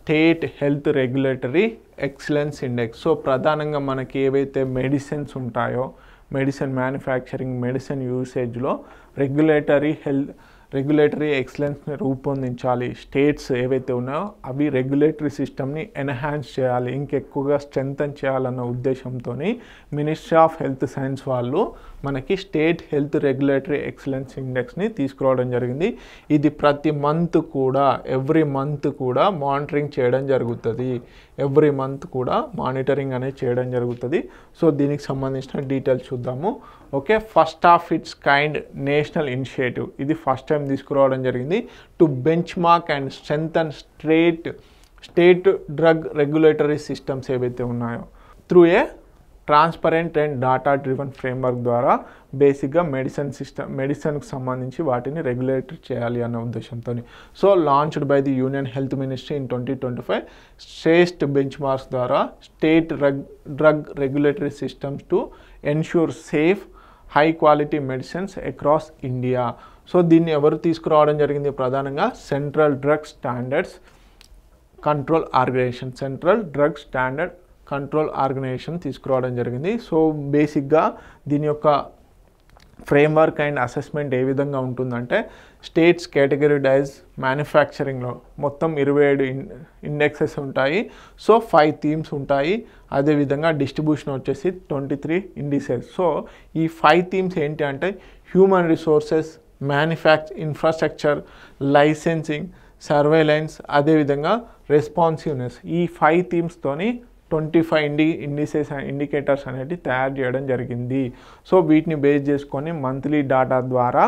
State health regulatory excellence index. So ప్రధానంగా మనకి ఏవైతే మెడిసిన్స్ ఉంటాయో, మెడిసిన్ మ్యానుఫ్యాక్చరింగ్, మెడిసిన్ యూసేజ్లో రెగ్యులేటరీ ఎక్సలెన్స్ని రూపొందించాలి. స్టేట్స్ ఏవైతే ఉన్నాయో అవి రెగ్యులేటరీ సిస్టమ్ని ఎన్హాన్స్ చేయాలి, ఇంకెక్కువగా స్ట్రెంథన్ చేయాలన్న ఉద్దేశంతో మినిస్ట్రీ ఆఫ్ హెల్త్ సైన్స్ వాళ్ళు మనకి స్టేట్ హెల్త్ రెగ్యులేటరీ ఎక్సలెన్స్ ఇండెక్స్ని తీసుకురావడం జరిగింది. ఇది ప్రతి మంత్ కూడా ఎవ్రీ మంత్ కూడా మానిటరింగ్ చేయడం జరుగుతుంది. ఎవ్రీ మంత్ కూడా మానిటరింగ్ అనేది చేయడం జరుగుతుంది. సో దీనికి సంబంధించిన డీటెయిల్స్ చూద్దాము. Okay, first of its kind national initiative, ఇది ఫస్ట్ టైం తీసుకురావడం జరిగింది. To benchmark and strengthen state drug regulatory systems ఏవైతే ఉన్నాయో through a transparent and data driven framework ద్వారా బేసిక్గా మెడిసిన్కి సంబంధించి వాటిని రెగ్యులేట్ చేయాలి అన్న ఉద్దేశంతో. So launched by the union health ministry in 2025 Shresth benchmarks ద్వారా state drug regulatory systems to ensure safe high quality medicines across India. So దీన్ని ఎవరు తీసుకురావడం జరిగింది? ప్రధానంగా central drug standards control organisation తీసుకురావడం జరిగింది. సో బేసిక్గా దీని యొక్క ఫ్రేమ్వర్క్ అండ్ అసెస్మెంట్ ఏ విధంగా ఉంటుందంటే, స్టేట్స్ కేటగిరైజ్ మ్యానుఫ్యాక్చరింగ్లో మొత్తం 27 ఇండెక్సెస్ ఉంటాయి. సో 5 థీమ్స్ ఉంటాయి. అదేవిధంగా డిస్ట్రిబ్యూషన్ వచ్చేసి 23 ఇండిసెస్. సో ఈ 5 థీమ్స్ ఏంటి అంటే human resources, infrastructure, licensing, surveillance, అదేవిధంగా రెస్పాన్సివ్నెస్. ఈ 5 థీమ్స్తోని 25 ఇండికేటర్స్ అనేవి తయారు చేయడం జరిగింది. సో వీటిని బేస్ చేసుకొని మంత్లీ డాటా ద్వారా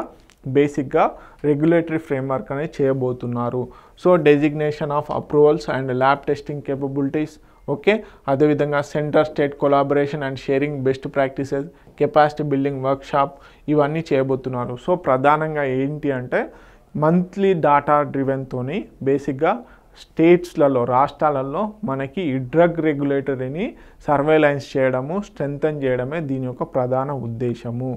బేసిక్గా రెగ్యులేటరీ ఫ్రేమ్వర్క్ అనేది చేయబోతున్నారు. So designation of approvals and lab testing capabilities, okay, అదేవిధంగా centre state collaboration and sharing best practices, capacity building workshop, ఇవన్నీ చేయబోతున్నారు. సో ప్రధానంగా ఏంటి అంటే మంత్లీ డాటా డ్రివెన్తోని బేసిక్గా స్టేట్స్లలో, రాష్ట్రాలలో మనకి ఈ డ్రగ్ రెగ్యులేటరీని సర్వేలెన్స్ చేయడము, స్ట్రెంథన్ చేయడమే దీని యొక్క ప్రధాన ఉద్దేశము.